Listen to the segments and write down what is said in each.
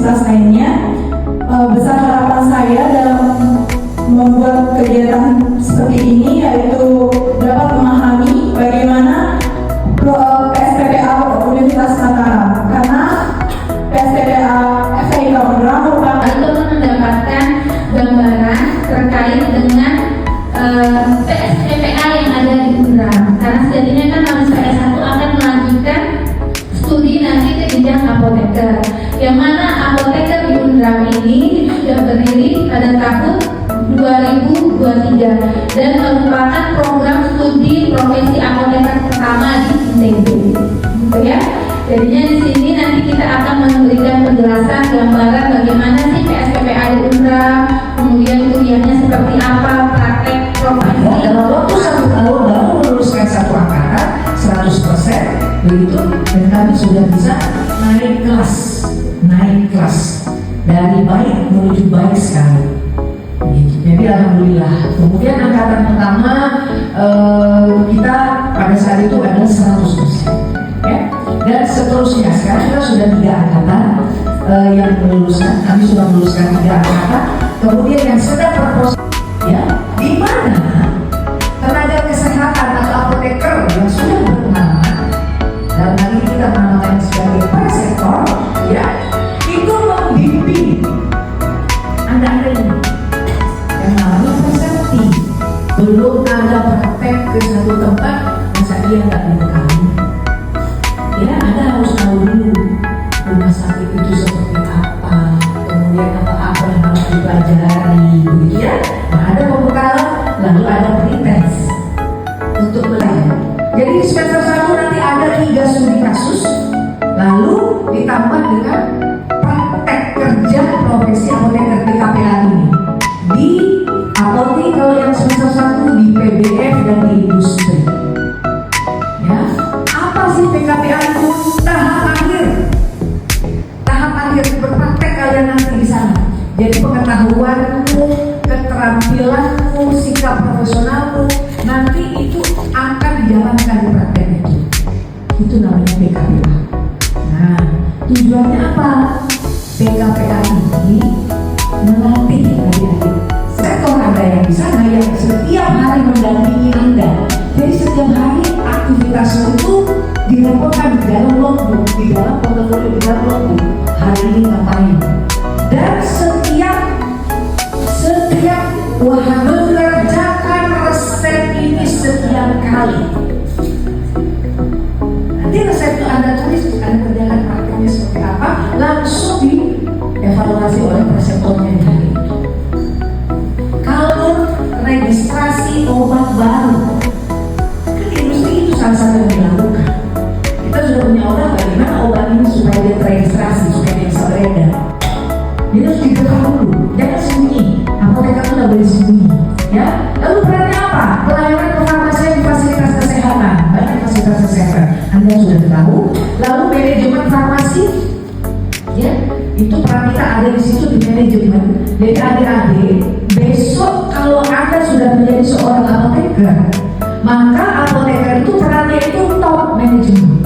universitas lainnya. Besar harapan saya dalam membuat kegiatan seperti ini yaitu dapat memahami bagaimana PSPPA Universitas Mataram, karena PSPPA FKIK Unram merupakan untuk mendapatkan gambaran terkait dengan PSPPA yang ada di Unram, karena sejatinya kan mahasiswa S1 akan melanjutkan studi nanti ke jenjang apoteker, yang mana apoteker di Unram ini sudah berdiri pada tahun 2023 dan merupakan program studi profesi apoteker pertama di ITB, gitu ya. Jadinya di sini nanti kita akan memberikan penjelasan gambaran bagaimana sih PSPPA di Unram, kemudian kuliahnya seperti apa, praktek profesi. Dalam waktu 1 tahun baru meluluskan satu angkatan 100% begitu, dan kami sudah bisa naik kelas dari baik menuju baik sekali. Gitu. Jadi alhamdulillah. Kemudian angkatan pertama kita pada saat itu adalah 100%, ya. Dan seterusnya sekarang kita sudah 3 angkatan yang meluluskan. Kami sudah meluluskan 3 angkatan. Kemudian yang sedang berproses, ya, di mana tenaga kesehatan atau apoteker yang sudah berpengalaman, dalam hal ini kita menamakan sebagai presektor, ya, itu membimbing Anda ini yang namanya presepti. Belum ada praktek ke satu tempat, masa dia nggak dibekali? Ya, Anda harus tahu dulu rumah sakit itu seperti apa, kemudian apa-apa yang harus dipelajari, begitu ya. Nah, ada pembekalan, lalu ada pretest untuk belajar. Jadi di semester 1 nanti ada 3 studi kasus, lalu ditambah dengan praktek kerja profesi apoteker PKPA ini di apotek. Kalau yang semester 1 di PBF dan di industri, ya. Apa sih PKPA itu? Tahap akhir berpraktek kalian nanti di sana. Jadi pengetahuanmu, keterampilanmu, sikap profesionalmu nanti itu akan dijalankan di praktek itu namanya PKPA. Nah, tujuannya apa? PKPA ini melatih adik-adik sektor Anda yang di sana yang setiap hari mendampingi Anda. Jadi setiap hari aktivitasmu itu dilaporkan di dalam logbook, di dalam portofolio, di dalam logbook. Hari ini ngapain? Dan setiap mengerjakan resep ini sekian kali. Nanti resep itu Anda tulis, Anda kerjakan prakteknya seperti apa, langsung dievaluasi oleh preseptornya di hari itu. Kalau registrasi obat baru, kan di industri itu salah satu yang dilakukan. Kita sudah punya obat, bagaimana obat ini supaya dia terregistrasi, supaya dia bisa beredar. Dia harus diberitahu dulu, jangan sembunyi. Apoteker itu nggak boleh sembunyi, ya. Lalu perannya apa? Pelayanan kefarmasian di fasilitas kesehatan, banyak fasilitas kesehatan. Anda sudah tahu. Lalu manajemen farmasi, ya, itu peran kita ada di situ di manajemen. Jadi adik-adik, besok kalau Anda sudah menjadi seorang apoteker, maka apoteker itu perannya itu top manajemen.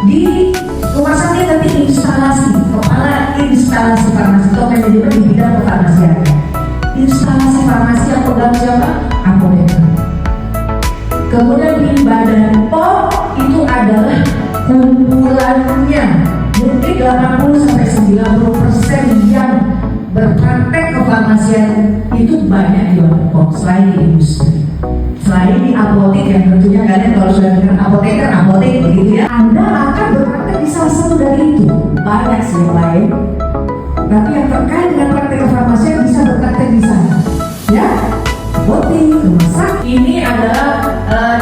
Di rumah sakit nanti instalasi, kepala instalasi farmasi atau manajemen di bidang kefarmasian. Instalasi farmasi yang pegang siapa? Apoteker. Kemudian di badan POM itu adalah kumpulannya mungkin 80-90% yang berpraktek kefarmasian itu banyak di badan POM selain di industri. Selain di apotek yang tentunya kalian kalau sudah dengar apoteker, apotek begitu ya, Anda akan berpraktek di salah satu dari itu. Banyak sih yang lain, tapi yang terkait dengan praktek kefarmasian bisa berpraktek di sana, ya. Apotek, rumah sakit ini adalah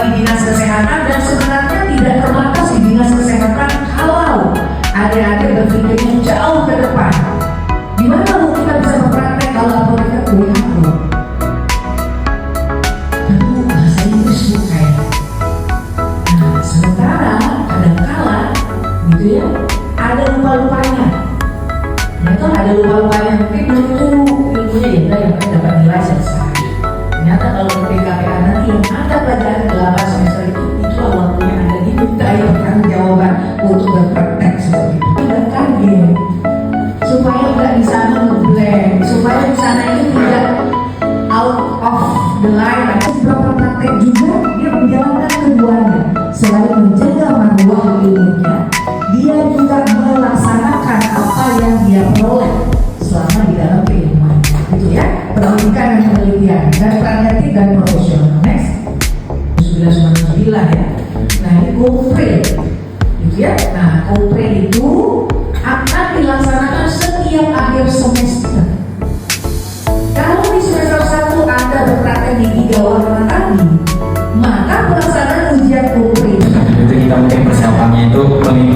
di dinas kesehatan, dan sebenarnya tidak terbatas di dinas kesehatan kalau adik-adik berpikirnya jauh ke depan. Gimana Bu kita bisa berpraktek kalau apoteker WHO? Bahasa Inggris bukan. Nah, sementara kadangkala gitu ya, ada lupa-lupanya. Ya kan ada lupa-lupanya, mungkin belum itu ilmunya ya udah yang dapat nilai selesai. Ternyata kalau PKPA nanti yang Anda pelajaran 8 semester itulah waktunya Anda dimintai pertanggungjawaban untuk berpraktek seperti itu. Tidak kaget dia juga melaksanakan apa yang dia peroleh selama di dalam keilmuan, gitu ya, pendidikan dan penelitian dan praktek dan profesional. Next, 1999 ya. Nah ini kopre, gitu ya. Nah kopre itu akan dilaksanakan setiap akhir semester. Kalau di semester 1 Anda berpraktek di 3 warna tadi, maka pelaksanaan ujian kopre itu kita mungkin persiapannya itu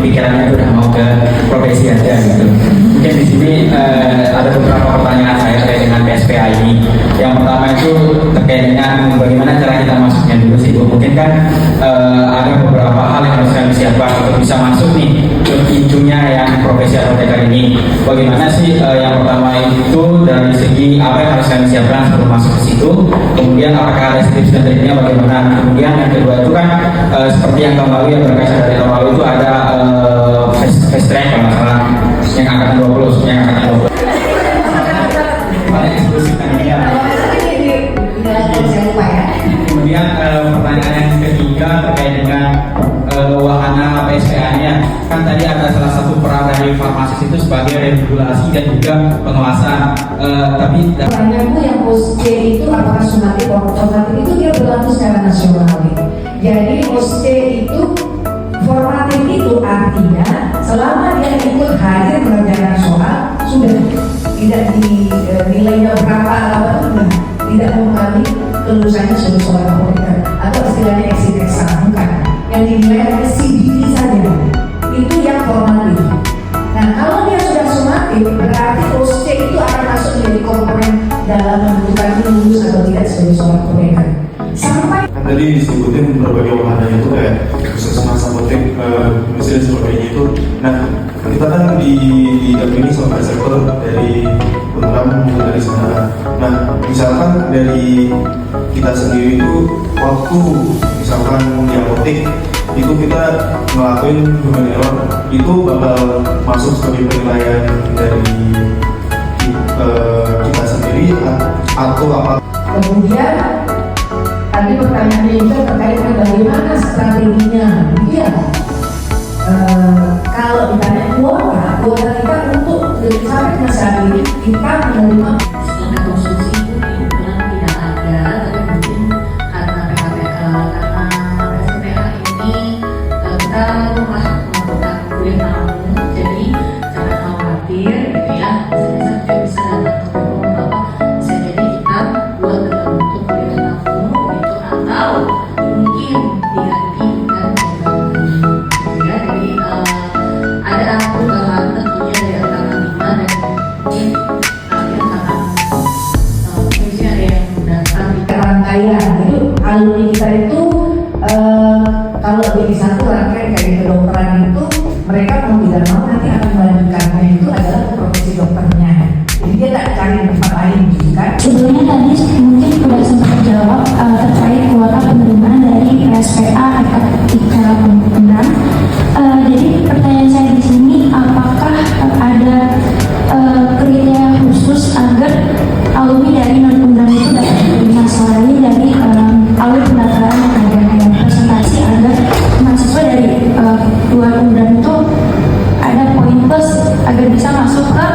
pikirannya itu udah mau ke profesi aja gitu. Mungkin di sini ada beberapa pertanyaan saya terkait dengan PSPA ini. Yang pertama itu terkait dengan bagaimana cara kita masuknya dulu sih Bu. Mungkin kan ada beberapa hal yang harus kami siapkan untuk bisa masuk nih ke pintunya yang profesi apoteker ini. Bagaimana sih yang pertama itu dari segi apa yang harus kami siapkan sebelum masuk ke situ. Kemudian apakah ada tips dan triknya bagaimana. Kemudian yang kedua itu kan seperti yang tahun lalu yang berkaca dari tahun lalu itu ada fast track kalau nggak salah yang angkatan 20, yang angkatan 20. Kemudian pertanyaan yang ketiga terkait dengan wahana PSPA-nya, kan tadi ada salah satu peran dari farmasis itu sebagai regulasi dan juga pengawasan. Tapi pertanyaanku yang pos C itu apakah sumatif itu dia berlaku secara nasional. Jadi pos C itu formatif itu artinya selama dia ikut hadir mengerjakan soal sudah tidak dinilainya berapa atau tidak mengalami kelulusannya sebagai seorang apoteker atau istilahnya exit exam, bukan. Yang dinilai adalah CBT saja, itu yang formatif. Nah kalau dia sudah sumatif berarti pos C itu akan masuk menjadi komponen dalam menentukan lulus atau tidak sebagai seorang apoteker. Sampai tadi disebutin berbagai wahana itu kayak puskesmas, apotek, mesin sebagainya itu. Nah kita kan di ini sama sektor dari program dari sana. Nah misalkan dari kita sendiri itu waktu misalkan di apotek itu kita ngelakuin human error itu bakal masuk sebagai penilaian dari kita sendiri atau apa? kemudian tadi pertanyaannya juga terkait dengan bagaimana strateginya. Iya, kalau ditanya kuota kita untuk sampai dengan saat ini kita menerima karena konsumsi itu kebetulan tidak ada, tapi mungkin karena PSPA ini kita rumah melakukan kuliah namun, jadi jangan khawatir gitu ya. Saya juga bisa datang ke Bapak, bisa jadi kita buat dalam bentuk kuliah namun itu atau mungkin diganti dengan ya. Jadi ada perubahan tentunya dari angkatan 5 dan mungkin rangkaian. Itu alumni kita itu kalau jadi satu rangkaian kayak di kedokteran itu mereka mau tidak mau nanti akan melanjutkannya itu adalah profesi dokternya. Jadi dia tak cari tempat lain gitu kan. Sebelumnya tadi mungkin sudah sempat terjawab terkait kuota penerimaan dari PSPA ketika undang. Jadi pertanyaan saya di sini apakah ada kriteria khusus agar alumni dari non-undang itu dapat diterima selain dari alur pendaftaran yang ada kayak presentasi agar mahasiswa dari luar undang itu ada poin plus agar bisa masuk ke